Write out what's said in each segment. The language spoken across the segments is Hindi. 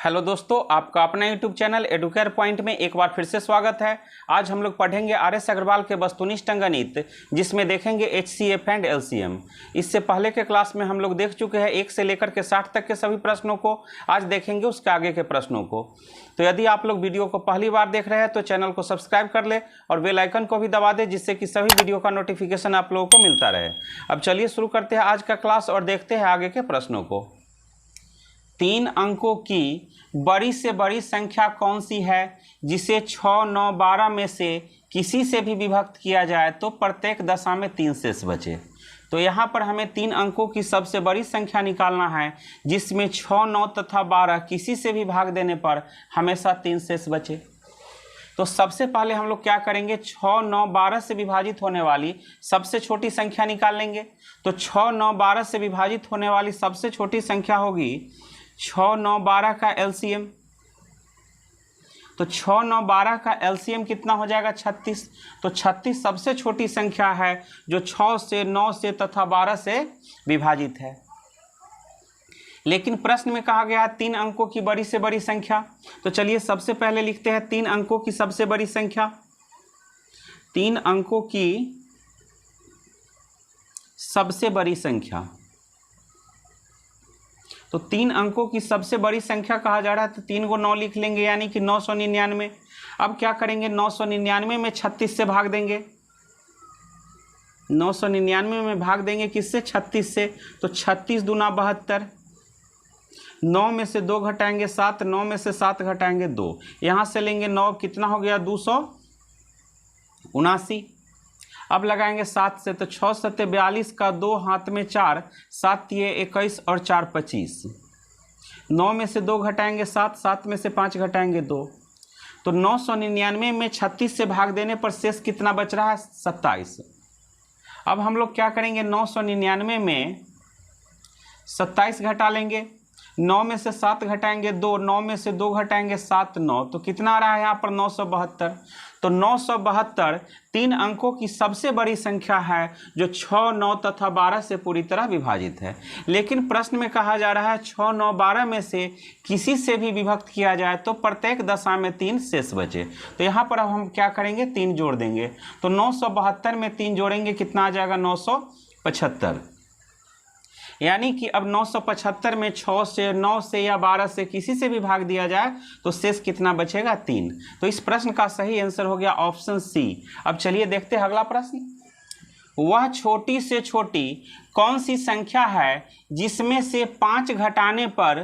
हेलो दोस्तों, आपका अपना यूट्यूब चैनल एडुकेयर पॉइंट में एक बार फिर से स्वागत है। आज हम लोग पढ़ेंगे आर.एस. अग्रवाल के वस्तुनिष्ठ अंकगणित, जिसमें देखेंगे HCF एंड LCM। इससे पहले के क्लास में हम लोग देख चुके हैं 1 से लेकर के 60 तक के सभी प्रश्नों को। आज देखेंगे उसके आगे के प्रश्नों को। तो यदि आप लोग वीडियो को पहली बार देख रहे हैं तो चैनल को सब्सक्राइब कर ले और बेल आइकन को भी दबा दे, जिससे कि सभी वीडियो का नोटिफिकेशन आप लोगों को मिलता रहे। अब चलिए शुरू करते हैं आज का क्लास और देखते हैं आगे के प्रश्नों को। 3 अंकों की बड़ी से बड़ी संख्या कौन सी है जिसे 6, 9, 12 में से किसी से भी विभक्त किया जाए तो प्रत्येक दशा में 3 शेष बचे। तो यहाँ पर हमें 3 अंकों की सबसे बड़ी संख्या निकालना है जिसमें 6, 9 तथा 12 किसी से भी भाग देने पर हमेशा 3 शेष बचे। तो सबसे पहले हम लोग क्या करेंगे, 6, 9, 12 से विभाजित होने वाली सबसे छोटी संख्या निकाल लेंगे। तो 6, 9, 12 से विभाजित होने वाली सबसे छोटी संख्या होगी 6, 9, 12 का LCM। तो 6, 9, 12 का LCM कितना हो जाएगा, 36। तो 36 सबसे छोटी संख्या है जो 6 से, 9 से तथा 12 से विभाजित है। लेकिन प्रश्न में कहा गया है 3 अंकों की बड़ी से बड़ी संख्या। तो चलिए सबसे पहले लिखते हैं 3 अंकों की सबसे बड़ी संख्या। 3 अंकों की सबसे बड़ी संख्या, तो 3 अंकों की सबसे बड़ी संख्या कहा जा रहा है तो 3 को 9 लिख लेंगे, यानी कि 999। अब क्या करेंगे, 999 में 36 से भाग देंगे। 999 में भाग देंगे किससे, 36 से। तो 36 दूना 72, 9 में से 2 घटाएंगे 7, 9 में से 7 घटाएंगे 2, यहाँ से लेंगे 9, कितना हो गया 279। अब लगाएंगे 7 से, तो 6 7 42 का 2 हाथ में 4, 7 ये 21 और 4 25। 9 में से 2 घटाएंगे 7, 7 में से 5 घटाएंगे 2। तो 999 में 36 से भाग देने पर शेष कितना बच रहा है, 27। अब हम लोग क्या करेंगे, 999 में 27 घटा लेंगे। 9 में से 7 घटाएंगे 2, 9 में से 2 घटाएंगे 7, 9, तो कितना आ रहा है यहाँ पर 972। तो 972 3 अंकों की सबसे बड़ी संख्या है जो 6, 9 तथा 12 से पूरी तरह विभाजित है। लेकिन प्रश्न में कहा जा रहा है 6, 9, 12 में से किसी से भी विभक्त किया जाए तो प्रत्येक दशा में 3 शेष बचे। तो यहाँ पर अब हम क्या करेंगे, 3 जोड़ देंगे। तो 972 में 3 जोड़ेंगे, कितना आ जाएगा 975। यानी कि अब 975 में 6 से, 9 से या 12 से किसी से भी भाग दिया जाए तो शेष कितना बचेगा, 3। तो इस प्रश्न का सही आंसर हो गया ऑप्शन सी। अब चलिए देखते हैं अगला प्रश्न। वह छोटी से छोटी कौन सी संख्या है जिसमें से 5 घटाने पर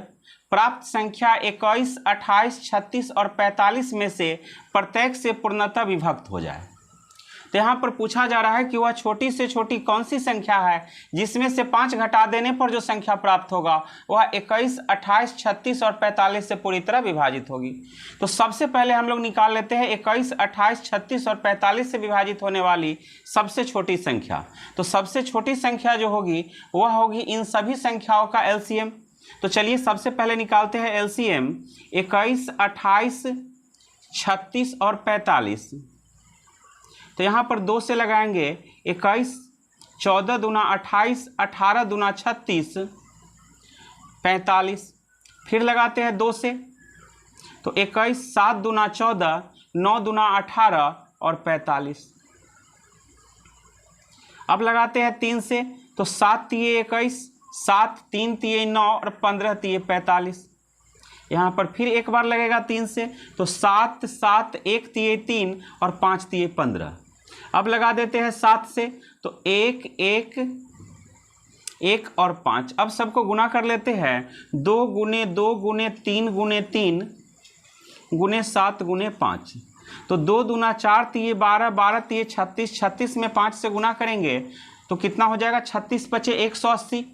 प्राप्त संख्या 21, 28, 36 और 45 में से प्रत्येक से पूर्णतः विभक्त हो जाए। तो यहाँ पर पूछा जा रहा है कि वह छोटी से छोटी कौन सी संख्या है जिसमें से 5 घटा देने पर जो संख्या प्राप्त होगा वह 21, 28, 36 और 45 से पूरी तरह विभाजित होगी। तो सबसे पहले हम लोग निकाल लेते हैं 21, 28, 36 और 45 से विभाजित होने वाली सबसे छोटी संख्या। तो सबसे छोटी संख्या जो होगी वह होगी इन सभी संख्याओं का LCM। तो चलिए सबसे पहले निकालते हैं LCM 21, 28, 36 और 45। तो यहाँ पर 2 से लगाएंगे 21, 14 दूना 28, 18 दूना 36, 45। फिर लगाते हैं 2 से, तो 21, 7 दूना 14, 9 दूना 18 और 45। अब लगाते हैं 3 से, तो 7 तिये 21, 7 3 तिये 9 और 15 तिये 45। यहाँ पर फिर एक बार लगेगा 3 से, तो 7 7 1 तिये 3 और 5 तिये 15। अब लगा देते हैं 7 से, तो 1 1 1 और 5। अब सबको गुना कर लेते हैं, 2 गुने 2 गुने 3 गुने 3 गुने 7 गुने 5। तो 2 दूना 4 तिये 12, 12 तिये 36, 36 में 5 से गुना करेंगे तो कितना हो जाएगा, 36 बचे 180।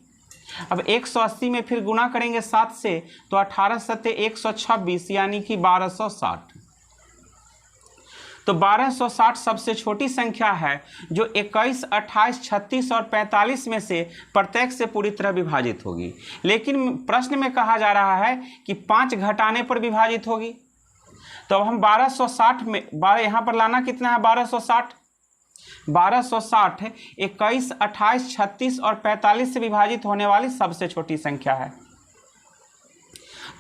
अब 180 में फिर गुना करेंगे 7 से, तो 18 सत्ते 126, यानी कि 1260। तो 1260 सबसे छोटी संख्या है जो 21, 28, 36 और 45 में से प्रत्येक से पूरी तरह विभाजित होगी। लेकिन प्रश्न में कहा जा रहा है कि 5 घटाने पर विभाजित होगी। तो अब हम 1260 में यहाँ पर लाना कितना है, 1260। 21, 28, 36 और 45 से विभाजित होने वाली सबसे छोटी संख्या है।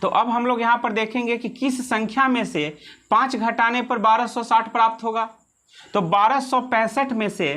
तो अब हम लोग यहाँ पर देखेंगे कि किस संख्या में से 5 घटाने पर 1260 प्राप्त होगा। तो 1265 में से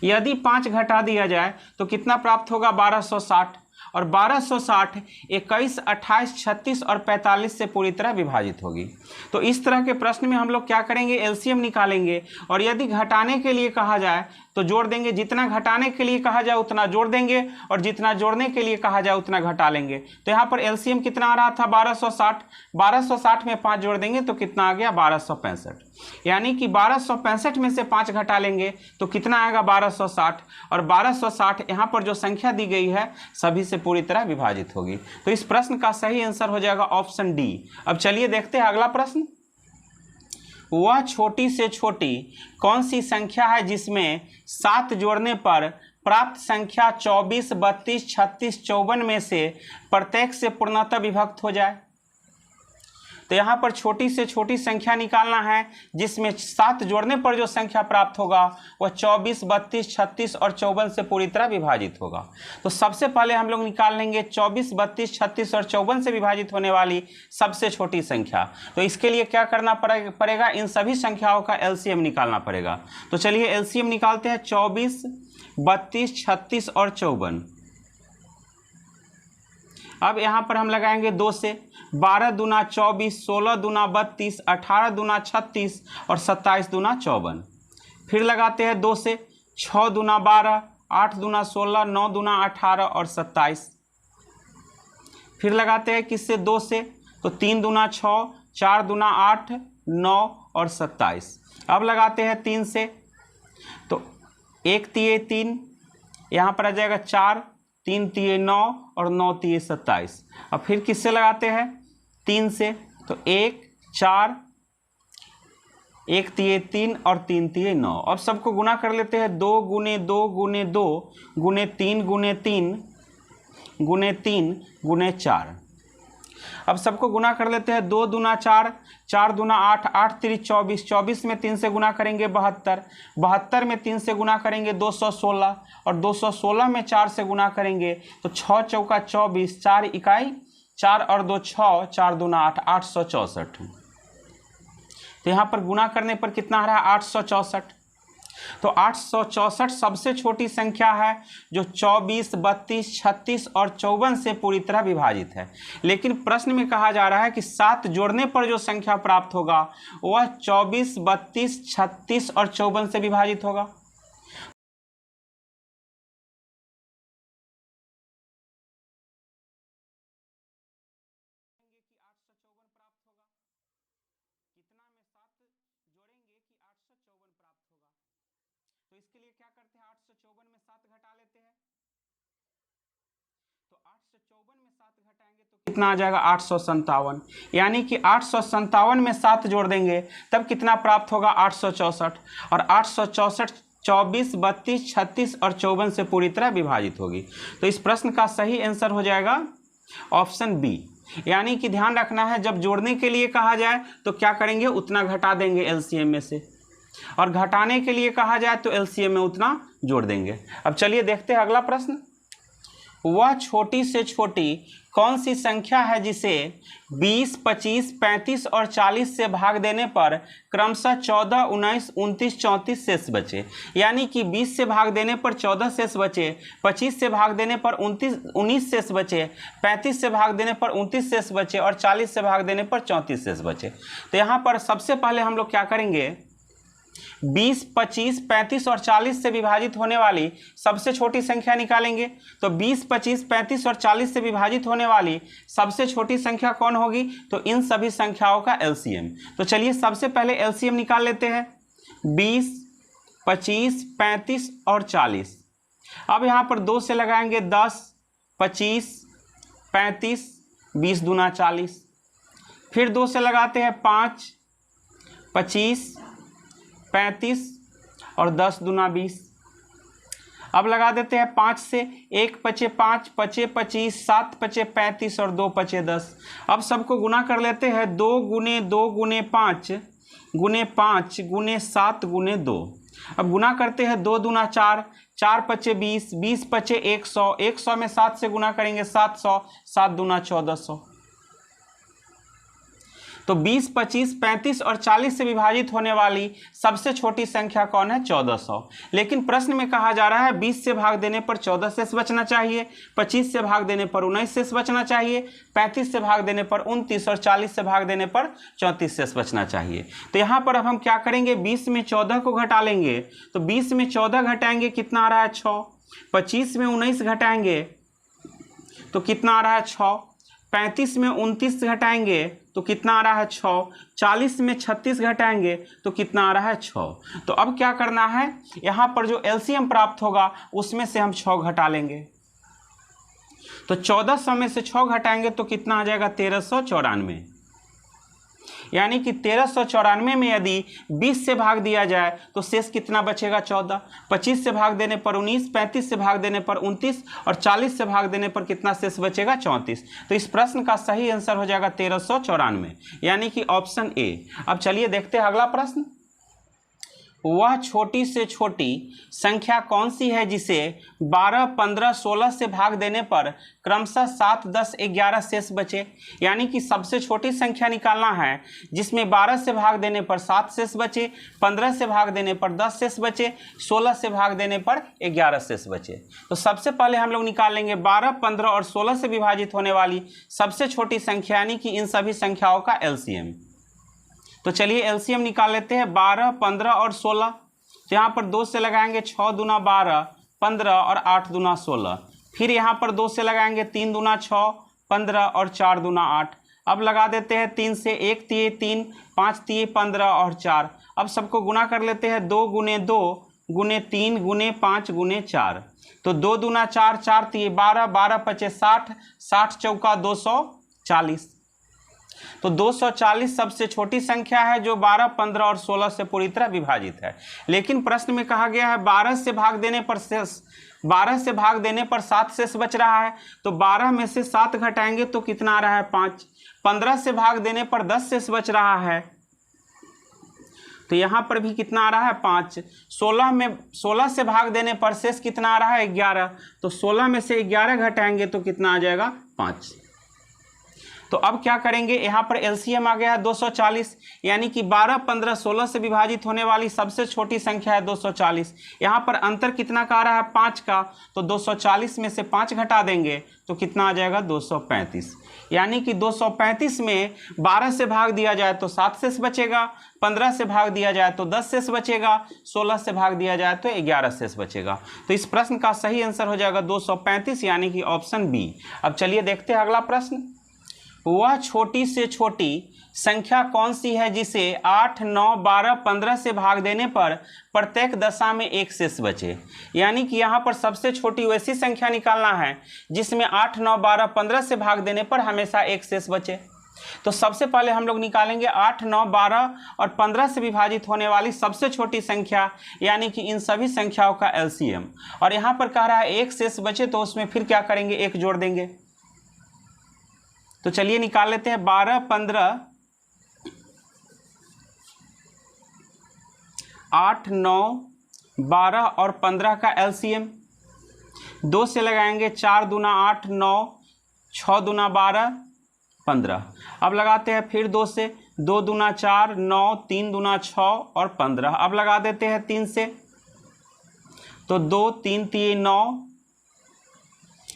यदि 5 घटा दिया जाए तो कितना प्राप्त होगा, 1260। और 1260 21, 28, 36 और 45 से पूरी तरह विभाजित होगी। तो इस तरह के प्रश्न में हम लोग क्या करेंगे, एलसीएम निकालेंगे। और यदि घटाने के लिए कहा जाए तो जोड़ देंगे, जितना घटाने के लिए कहा जाए उतना जोड़ देंगे, और जितना जोड़ने के लिए कहा जाए उतना घटा लेंगे। तो यहाँ पर एलसीएम कितना आ रहा था, 1260। 1260 में 5 जोड़ देंगे तो कितना आ गया, 1265। यानी कि 1265 में से 5 घटा लेंगे तो कितना आएगा, 1260। और 1260 यहाँ पर जो संख्या दी गई है सभी से पूरी तरह विभाजित होगी। तो इस प्रश्न का सही आंसर हो जाएगा ऑप्शन डी। अब चलिए देखते हैं अगला प्रश्न। वह छोटी से छोटी कौन सी संख्या है जिसमें 7 जोड़ने पर प्राप्त संख्या 24, 32, 36, 54 में से प्रत्येक से पूर्णतः विभक्त हो जाए। तो यहाँ पर छोटी से छोटी संख्या निकालना है जिसमें 7 जोड़ने पर जो संख्या प्राप्त होगा वह 24, 32, 36 और 54 से पूरी तरह विभाजित होगा। तो सबसे पहले हम लोग निकाल लेंगे 24, 32, 36 और 54 से विभाजित होने वाली सबसे छोटी संख्या। तो इसके लिए क्या करना पड़ेगा, इन सभी संख्याओं का एलसीएम निकालना पड़ेगा। तो चलिए एलसीएम निकालते हैं। 24, 32, 36 और 54। अब यहाँ पर हम लगाएंगे 2 से। 12 दूना 24, 16 दूना 32, 18 दूना 36 और 27 दूना 54। फिर लगाते हैं 2 से। 6 दूना 12, 8 दूना 16, 9 दूना 18 और 27। फिर लगाते हैं किससे, 2 से। तो 3 दूना 6, 4 दूना 8, 9 और 27। अब लगाते हैं 3 से। तो 1 तिये 3, यहाँ पर आ जाएगा 4, 3 तिये 9 और 9 तिये 27। अब फिर किससे लगाते हैं, 3 से। तो 1, 4, 1 तिये 3 और 3 तिये 9। अब सबको गुना कर लेते हैं। 2 गुने 2 गुने 2 गुने 3 गुने 3 गुने 3 गुने 4। अब सबको गुना कर लेते हैं। 2 दूना 4, 4 दूना 8, 8 तिरी 24, 24 में 3 से गुना करेंगे 72, 72 में 3 से गुना करेंगे 216, और 216 में 4 से गुना करेंगे तो 6 चौका 24, 4 इकाई 4 और 2 6, 4 दूना 8, 864। तो यहाँ पर गुना करने पर कितना आ रहा है, 864। तो 864 सबसे छोटी संख्या है जो 24, 32, 36 और 54 से पूरी तरह विभाजित है। लेकिन प्रश्न में कहा जा रहा है कि 7 जोड़ने पर जो संख्या प्राप्त होगा वह 24, 32, 36 और 54 से विभाजित होगा। तो इसके लिए क्या करते हैं, 854 में 7 घटा लेते हैं। तो 854 में 7 घटाएंगे तो कितना आ जाएगा, 857। यानी कि 857 में 7 जोड़ देंगे तब कितना प्राप्त होगा, 864। और 864 24, 32, 36 और 54 से पूरी तरह विभाजित होगी। तो इस प्रश्न का सही आंसर हो जाएगा ऑप्शन बी। यानी कि ध्यान रखना है, जब जोड़ने के लिए कहा जाए तो क्या करेंगे, उतना घटा देंगे एलसीएम में से, और घटाने के लिए कहा जाए तो एलसीएम में उतना जोड़ देंगे। अब चलिए देखते हैं अगला प्रश्न। वह छोटी से छोटी कौन सी संख्या है जिसे 20, 25, 35 और 40 से भाग देने पर क्रमशः 14, 19, 29, 34 शेष बचे। यानी कि 20 से भाग देने पर 14 शेष बचे, 25 से भाग देने पर 19 शेष बचे, 35 से भाग देने पर 29 शेष बचे और 40 से भाग देने पर 34 शेष बचे। तो यहाँ पर सबसे पहले हम लोग क्या करेंगे, 20, 25, 35 और 40 से विभाजित होने वाली सबसे छोटी संख्या निकालेंगे। तो 20, 25, 35 और 40 से विभाजित होने वाली सबसे छोटी संख्या कौन होगी, तो इन सभी संख्याओं का एलसीएम। तो चलिए सबसे पहले एलसीएम निकाल लेते हैं। 20, 25, 35 और 40। अब यहाँ पर 2 से लगाएंगे 10, 25, 35, 20 दूना 40। फिर 2 से लगाते हैं 5, 25, 35 और 10 दूना 20। अब लगा देते हैं 5 से। 1 पचे 5, पचे 25, 7 पचे 35 और 2 पचे 10। अब सबको गुना कर लेते हैं। 2 गुने 2 गुने 5 गुने 5 गुने 7 गुने 2। अब गुना करते हैं। 2 दूना 4, 4 पचे 20, 20 पचे 100, 100 में 7 से गुना करेंगे 700, 7 दूना 1400। तो 20, 25, 35 और 40 से विभाजित होने वाली सबसे छोटी संख्या कौन है? 1400। लेकिन प्रश्न में कहा जा रहा है 20 से भाग देने पर 14 शेष बचना चाहिए, 25 से भाग देने पर 19 शेष बचना चाहिए, 35 से भाग देने पर 29 और 40 से भाग देने पर 34 शेष बचना चाहिए। तो यहाँ पर अब हम क्या करेंगे? 20 में 14 को घटा लेंगे, तो 20 में 14 घटाएंगे कितना आ रहा है? 6। 25 में 19 घटाएंगे तो कितना आ रहा है? 6। 35 में 29 घटाएंगे तो कितना आ रहा है? 6। 40 में 36 घटाएंगे तो कितना आ रहा है? 6। तो अब क्या करना है? यहाँ पर जो एलसीएम प्राप्त होगा उसमें से हम 6 घटा लेंगे। तो 1400 में से 6 घटाएंगे तो कितना आ जाएगा? 1394। यानी कि 1394 में यदि 20 से भाग दिया जाए तो शेष कितना बचेगा? 14। 25 से भाग देने पर 19, 35 से भाग देने पर 29 और 40 से भाग देने पर कितना शेष बचेगा? 34। तो इस प्रश्न का सही आंसर हो जाएगा 1394, यानी कि ऑप्शन ए। अब चलिए देखते हैं अगला प्रश्न। वह छोटी से छोटी संख्या कौन सी है जिसे 12, 15, 16 से भाग देने पर क्रमशः 7, 10, 11 शेष बचे? यानी कि सबसे छोटी संख्या निकालना है जिसमें 12 से भाग देने पर 7 शेष बचे, 15 से भाग देने पर 10 शेष बचे, 16 से भाग देने पर 11 शेष बचे। तो सबसे पहले हम लोग निकाल लेंगे 12, 15 और 16 से विभाजित होने वाली सबसे छोटी संख्या, यानी कि इन सभी संख्याओं का एलसीएम। तो चलिए एलसीएम निकाल लेते हैं। 12, 15 और 16, तो यहाँ पर 2 से लगाएंगे 6 दूना 12, 15 और 8 दूना 16। फिर यहाँ पर 2 से लगाएंगे 3 दूना 6, 15 और 4 दूना 8। अब लगा देते हैं 3 से, 1 तिये 3, 5 तिये 15 और 4। अब सबको गुना कर लेते हैं। 2 गुने 2 गुने 3 गुने 5 गुने 4। तो 2 दूना 4, 4 तिये 12, 12 पचे 60, 60 चौका 240। तो 240 सबसे छोटी संख्या है जो 12, 15 और 16 से पूरी तरह विभाजित है। लेकिन प्रश्न में कहा गया है 12 से भाग देने पर 7 शेष बच रहा है। तो 12 में से 7 घटाएंगे तो कितना आ रहा है? 5। 15 से भाग देने पर 10 शेष बच रहा है, तो यहाँ पर भी कितना आ रहा है? 5। 16 से भाग देने पर शेष कितना आ रहा है? 11। तो 16 में से 11 घटाएंगे तो कितना आ जाएगा? 5। तो अब क्या करेंगे? यहाँ पर एलसीएम आ गया है 240, यानी कि 12, 15, 16 से विभाजित होने वाली सबसे छोटी संख्या है 240। यहाँ पर अंतर कितना का आ रहा है? 5 का। तो 240 में से 5 घटा देंगे तो कितना आ जाएगा? 235। यानी कि 235 में 12 से भाग दिया जाए तो 7 शेष बचेगा, 15 से भाग दिया जाए तो 10 शेष बचेगा, 16 से भाग दिया जाए तो 11 शेष बचेगा। तो इस प्रश्न का सही आंसर हो जाएगा 235, यानी कि ऑप्शन बी। अब चलिए देखते हैं अगला प्रश्न। वह छोटी से छोटी संख्या कौन सी है जिसे 8, 9, 12, 15 से भाग देने पर प्रत्येक दशा में 1 शेष बचे? यानी कि यहाँ पर सबसे छोटी वैसी संख्या निकालना है जिसमें 8, 9, 12, 15 से भाग देने पर हमेशा 1 शेष बचे। तो सबसे पहले हम लोग निकालेंगे 8, 9, 12 और 15 से विभाजित होने वाली सबसे छोटी संख्या, यानी कि इन सभी संख्याओं का एलसीएम। और यहाँ पर कह रहा है 1 शेष बचे, तो उसमें फिर क्या करेंगे? 1 जोड़ देंगे। तो चलिए निकाल लेते हैं। 12, 15, 8, 9, 12 और 15 का एलसीएम। 2 से लगाएंगे 4 दूना 8, 9, 6 दूना 12, 15। अब लगाते हैं फिर 2 से, 2 दूना 4, 9, 3 दूना 6 और 15। अब लगा देते हैं 3 से, तो 2, 3 तिये 9,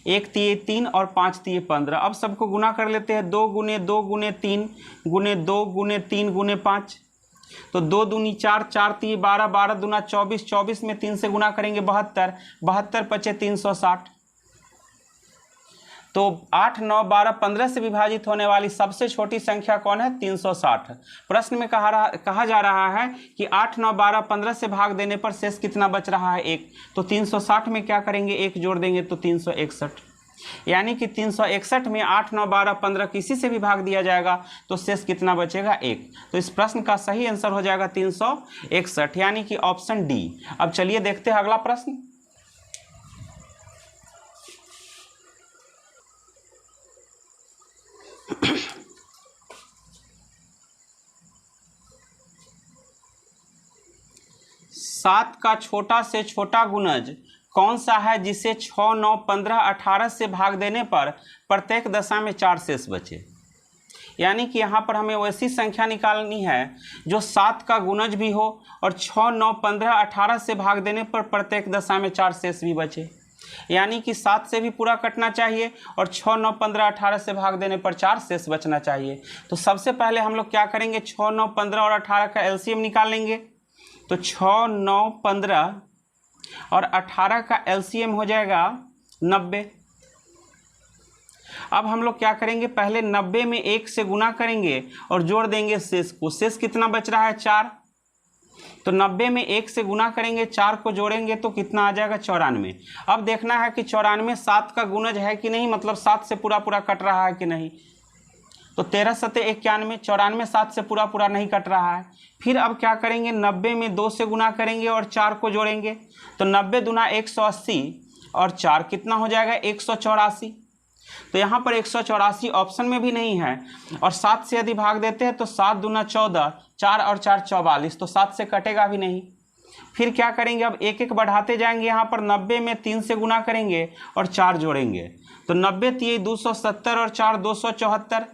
1 तिये 3 और 5 तिये 15। अब सबको गुना कर लेते हैं। 2 गुने 2 गुने 3 गुने 2 गुने 3 गुने 5। तो 2 दूनी 4, 4 तिये 12, 12 दूना 24, 24 में 3 से गुना करेंगे 72, 72 पचे 360। तो 8, 9, 12, 15 से विभाजित होने वाली सबसे छोटी संख्या कौन है? 360। प्रश्न में कहा जा रहा है कि 8, 9, 12, 15 से भाग देने पर शेष कितना बच रहा है? 1। तो 360 में क्या करेंगे? 1 जोड़ देंगे तो 361। यानी कि 361 में 8, 9, 12, 15 किसी से भी भाग दिया जाएगा तो शेष कितना बचेगा? 1। तो इस प्रश्न का सही आंसर हो जाएगा 361, यानी कि ऑप्शन डी। अब चलिए देखते हैं अगला प्रश्न। सात का छोटा से छोटा गुणज कौन सा है जिसे 6, 9, 15, 18 से भाग देने पर प्रत्येक दशा में 4 शेष बचे? यानी कि यहाँ पर हमें वैसी संख्या निकालनी है जो 7 का गुणज भी हो और 6, 9, 15, 18 से भाग देने पर प्रत्येक दशा में 4 शेष भी बचे। यानी कि 7 से भी पूरा कटना चाहिए और 6, 9, 15, 18 से भाग देने पर 4 शेष बचना चाहिए। तो सबसे पहले हम लोग क्या करेंगे, 6, 9, 15 और 18 का एलसीएम निकाल लेंगे। तो 6, 9, 15 और 18 का एलसीएम हो जाएगा 90। अब हम लोग क्या करेंगे, पहले 90 में 1 से गुना करेंगे और जोड़ देंगे शेष को। शेष कितना बच रहा है, 4। तो 90 में 1 से गुना करेंगे, 4 को जोड़ेंगे तो कितना आ जाएगा, 94। अब देखना है कि 94 7 का गुणज है कि नहीं, मतलब 7 से पूरा पूरा कट रहा है कि नहीं। तो 13 सते 91, 94 7 से पूरा पूरा नहीं कट रहा है। फिर अब क्या करेंगे, 90 में 2 से गुना करेंगे और 4 को जोड़ेंगे। तो 90 दूना 180 और 4 कितना हो जाएगा, 184। तो यहाँ पर 184 ऑप्शन में भी नहीं है और 7 से यदि भाग देते हैं तो 7 दूना 14, 4 और 4 44, तो 7 से कटेगा भी नहीं। फिर क्या करेंगे, अब एक एक बढ़ाते जाएंगे। यहाँ पर 90 में 3 से गुना करेंगे और 4 जोड़ेंगे। तो 90 3 270 और 4 274।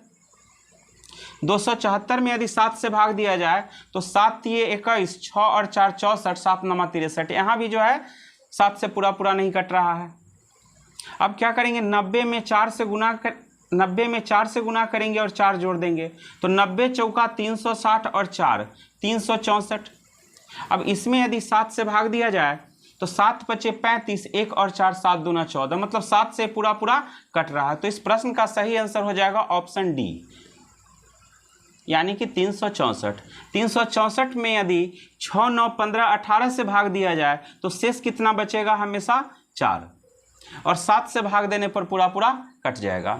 274 में यदि 7 से भाग दिया जाए तो 7 3 21, 6 और 4 64, 7 9 63। यहाँ भी जो है 7 से पूरा पूरा नहीं कट रहा है। अब क्या करेंगे, 90 में 4 से गुना करेंगे और 4 जोड़ देंगे। तो 90 चौका 360 और 4 364। अब इसमें यदि 7 से भाग दिया जाए तो 7 पचे 35, 1 और 4 7 दूना 14, मतलब 7 से पूरा पूरा कट रहा है। तो इस प्रश्न का सही आंसर हो जाएगा ऑप्शन डी, यानी कि 364। 364 में यदि 6, 9, 15, 18 से भाग दिया जाए तो शेष कितना बचेगा, हमेशा 4, और 7 से भाग देने पर पूरा पूरा कट जाएगा।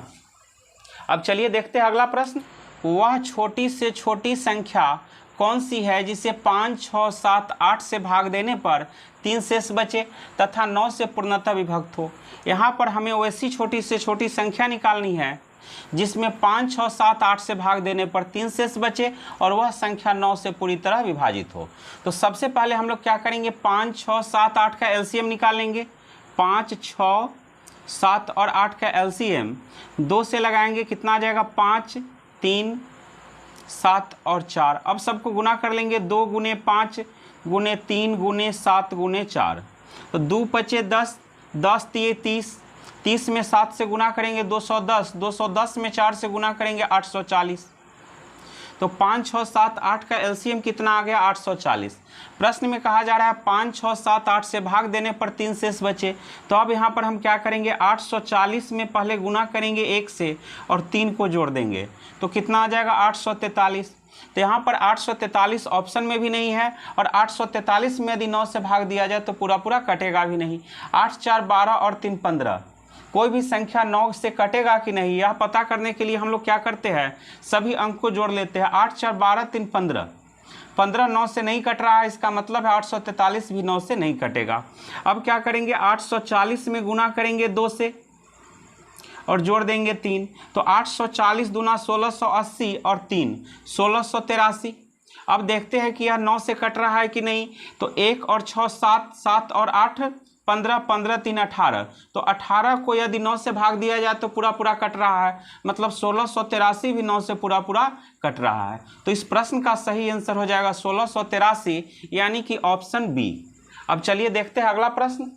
अब चलिए देखते हैं अगला प्रश्न। वह छोटी से छोटी संख्या कौन सी है जिसे 5, 6, 7, 8 से भाग देने पर 3 शेष बचे तथा 9 से पूर्णतः विभक्त हो। यहाँ पर हमें वैसी छोटी से छोटी संख्या निकालनी है जिसमें 5, 6, 7, 8 से भाग देने पर 3 शेष बचे और वह संख्या 9 से पूरी तरह विभाजित हो। तो सबसे पहले हम लोग क्या करेंगे, 5, 6, 7, 8 का एलसीएम निकालेंगे। 5, 6, 7 और 8 का एलसीएम 2 से लगाएंगे, कितना आ जाएगा, 5, 3, 7 और 4। अब सबको गुना कर लेंगे, 2 गुने 5 गुने 3 गुने 7 गुने 4। तो 2 पचे 10, 10 3 30, 30 में 7 से गुना करेंगे 210, 210 में 4 से गुना करेंगे 840। तो 5, 6, 7, 8 का एलसीएम कितना आ गया, 840। प्रश्न में कहा जा रहा है 5, 6, 7, 8 से भाग देने पर 3 शेष बचे। तो अब यहाँ पर हम क्या करेंगे, 840 में पहले गुना करेंगे 1 से और 3 को जोड़ देंगे। तो कितना आ जाएगा, 843। तो यहाँ पर 843 ऑप्शन में भी नहीं है और 843 में यदि 9 से भाग दिया जाए तो पूरा पूरा कटेगा भी नहीं। 8 4 12 और 3 15, कोई भी संख्या 9 से कटेगा कि नहीं, यह पता करने के लिए हम लोग क्या करते हैं, सभी अंक को जोड़ लेते हैं। 8 4 12 3 15, 15 9 से नहीं कट रहा है, इसका मतलब है 843 भी 9 से नहीं कटेगा। अब क्या करेंगे, 840 में गुना करेंगे 2 से और जोड़ देंगे 3। तो 840 दूना 1680 और 3 1683। अब देखते हैं कि यह 9 से कट रहा है कि नहीं। तो 1 और 6 7, 7 और 8 15, 15 3 18। तो 18 को यदि 9 से भाग दिया जाए तो पूरा पूरा कट रहा है, मतलब 1683 भी 9 से पूरा पूरा कट रहा है। तो इस प्रश्न का सही आंसर हो जाएगा 1683, यानी कि ऑप्शन बी। अब चलिए देखते हैं अगला प्रश्न।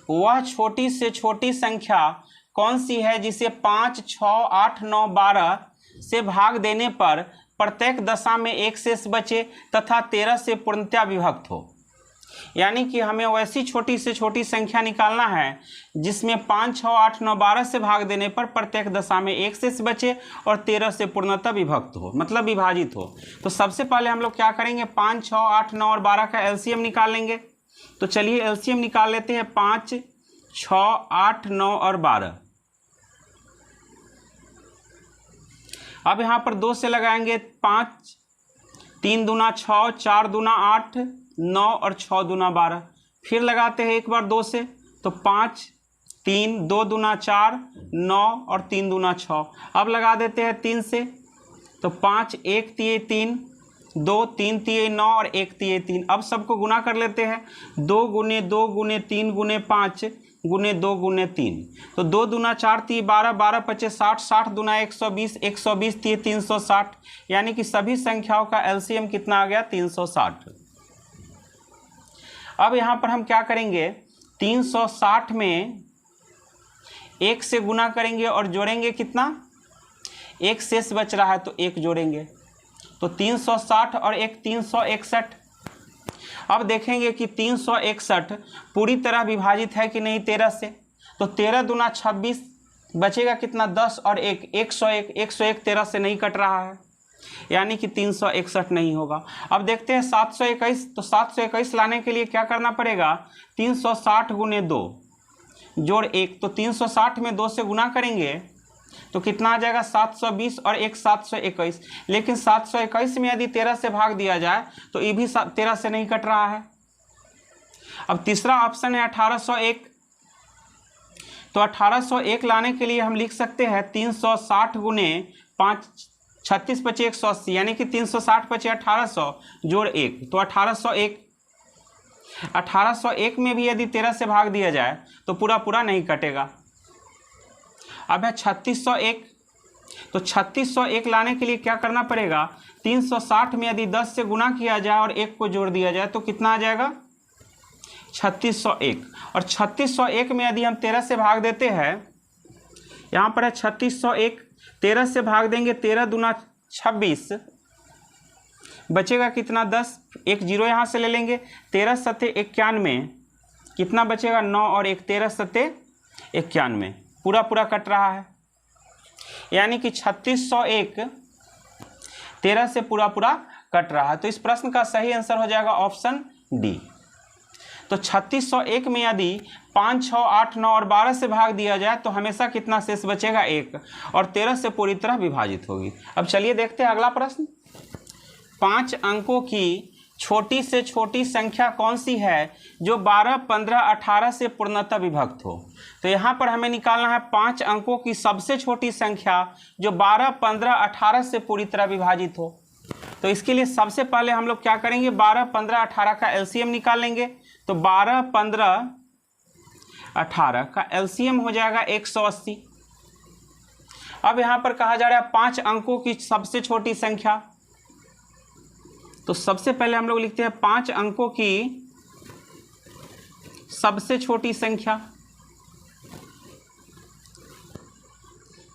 वह छोटी से छोटी संख्या कौन सी है जिसे 5, 6, 8, 9, 12 से भाग देने पर प्रत्येक दशा में 1 शेष बचे तथा 13 से पूर्णतः विभक्त हो। यानी कि हमें वैसी छोटी से छोटी संख्या निकालना है जिसमें 5, 6, 8, 9, 12 से भाग देने पर प्रत्येक दशा में 1 शेष बचे और 13 से पूर्णतः विभक्त हो, मतलब विभाजित हो। तो सबसे पहले हम लोग क्या करेंगे, 5, 6, 8, 9 और 12 का एलसीएम निकाल लेंगे। तो चलिए एलसीएम निकाल लेते हैं। 5, 6, 8, 9 और 12। अब यहाँ पर 2 से लगाएंगे, 5 3 दूना 6, 4 दूना 8, 9 और 6 दूना 12। फिर लगाते हैं एक बार 2 से, तो 5 3 2 दूना 4, 9 और 3 दूना 6। अब लगा देते हैं 3 से, तो 5 1 3 3, 2 3 3 9 और 1 3 3। अब सबको गुना कर लेते हैं। 2 गुने 2 गुने 3 गुने 5 गुने 2 गुने 3, तो 2 दूना 4 3 12, 12 पचे 60, 60 दूना 120, 120 360, यानी कि सभी संख्याओं का एलसीएम कितना आ गया 360। अब यहाँ पर हम क्या करेंगे, 360 में 1 से गुना करेंगे और जोड़ेंगे कितना, 1 शेष बच रहा है तो 1 जोड़ेंगे, तो 360 और 1 361। अब देखेंगे कि 361 पूरी तरह विभाजित है कि नहीं 13 से, तो 13 दूना 26, बचेगा कितना 10 और 1 101, 101 13 से नहीं कट रहा है, यानी कि 361 नहीं होगा। अब देखते हैं 721, तो 721 लाने के लिए क्या करना पड़ेगा, 360 गुने 2 जोड़ 1, तो 360 में 2 से गुना करेंगे तो कितना आ जाएगा 720 और 1 721, लेकिन 721 में यदि 13 से भाग दिया जाए तो ये भी 13 से नहीं कट रहा है। अब तीसरा ऑप्शन है 1801, तो 1801 लाने के लिए हम लिख सकते हैं 360 गुने 5 36 पचे 180, यानी कि 360 पचे 1800 जोड़ 1, तो 1801। 1801 में भी यदि 13 से भाग दिया जाए तो पूरा नहीं कटेगा। अब है 3601, तो 3601 लाने के लिए क्या करना पड़ेगा, 360 में यदि 10 से गुना किया जाए और 1 को जोड़ दिया जाए तो कितना आ जाएगा 3601, और 3601 में यदि हम 13 से भाग देते हैं, यहाँ पर है 3601, 13 से भाग देंगे, 13 दूना 26, बचेगा कितना 10, एक जीरो यहाँ से ले लेंगे, 13 सत्ते 91, कितना बचेगा 9 और 1 13 सत्ते 91, पूरा कट रहा है, यानी कि 3601 13 से पूरा कट रहा है। तो इस प्रश्न का सही आंसर हो जाएगा ऑप्शन डी। तो 3601 में यदि 5 6 8 9 और 12 से भाग दिया जाए तो हमेशा कितना शेष बचेगा 1, और 13 से पूरी तरह विभाजित होगी। अब चलिए देखते हैं अगला प्रश्न। 5 अंकों की छोटी से छोटी संख्या कौन सी है जो 12 15 18 से पूर्णतः विभक्त हो। तो यहाँ पर हमें निकालना है 5 अंकों की सबसे छोटी संख्या जो 12 15 18 से पूरी तरह विभाजित हो। तो इसके लिए सबसे पहले हम लोग क्या करेंगे, 12 15 18 का एलसीएम निकाल लेंगे। तो 12 15 18 का एलसीएम हो जाएगा 180। अब यहाँ पर कहा जा रहा है 5 अंकों की सबसे छोटी संख्या, तो सबसे पहले हम लोग लिखते हैं 5 अंकों की सबसे छोटी संख्या।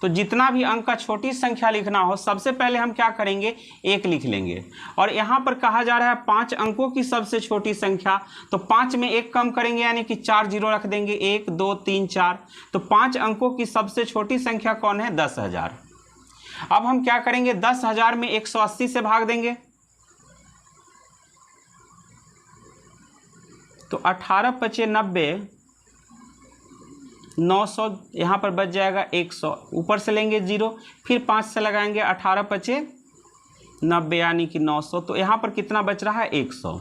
तो जितना भी अंक का छोटी संख्या लिखना हो सबसे पहले हम क्या करेंगे, 1 लिख लेंगे। और यहाँ पर कहा जा रहा है 5 अंकों की सबसे छोटी संख्या, तो 5 में 1 कम करेंगे यानी कि 4 जीरो रख देंगे, 1 2 3 4। तो 5 अंकों की सबसे छोटी संख्या कौन है, 10,000। अब हम क्या करेंगे, 10,000 में 180 से भाग देंगे, तो 18 पचे 90, 900 यहाँ पर बच जाएगा 100, ऊपर से लेंगे 0, फिर 5 से लगाएंगे, 18 पचे 90 यानी कि 900, तो यहाँ पर कितना बच रहा है 100।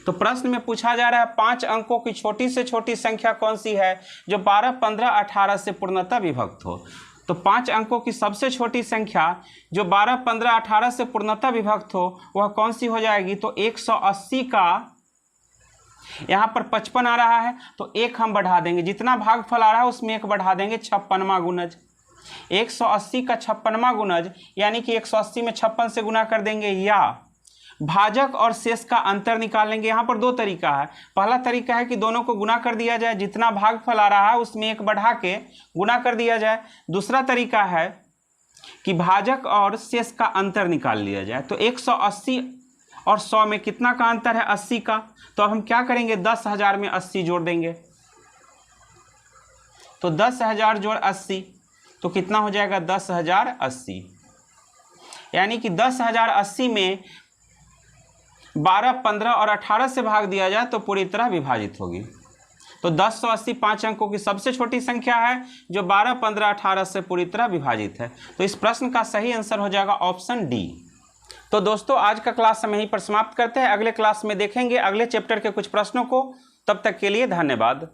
तो प्रश्न में पूछा जा रहा है 5 अंकों की छोटी से छोटी संख्या कौन सी है जो 12 15 18 से पूर्णतः विभक्त हो। तो 5 अंकों की सबसे छोटी संख्या जो 12 15 18 से पूर्णतः विभक्त हो वह कौन सी हो जाएगी, तो 180 का यहाँ पर 55 आ रहा है तो 1 हम बढ़ा देंगे, जितना भागफल आ रहा है उसमें 1 बढ़ा देंगे, 56वां गुणज। 180 का 56वां गुणज यानी कि 180 में 56 से गुना कर देंगे, या भाजक और शेष का अंतर निकाल लेंगे। यहाँ पर 2 तरीका है। पहला तरीका है कि दोनों को गुना कर दिया जाए, जितना भागफल आ रहा है उसमें 1 बढ़ा के गुना कर दिया जाए। दूसरा तरीका है कि भाजक और शेष का अंतर निकाल लिया जाए। तो 180 और 100 में कितना का अंतर है, 80 का। तो अब हम क्या करेंगे, 10,000 में 80 जोड़ देंगे, तो 10,000 जोड़ 80 तो कितना हो जाएगा 10,080, यानी कि 10,080 में 12 15 और 18 से भाग दिया जाए तो पूरी तरह विभाजित होगी। तो 1080 5 अंकों की सबसे छोटी संख्या है जो 12 15 18 से पूरी तरह विभाजित है। तो इस प्रश्न का सही आंसर हो जाएगा ऑप्शन डी। तो दोस्तों आज का क्लास हम यहीं पर समाप्त करते हैं, अगले क्लास में देखेंगे अगले चैप्टर के कुछ प्रश्नों को। तब तक के लिए धन्यवाद।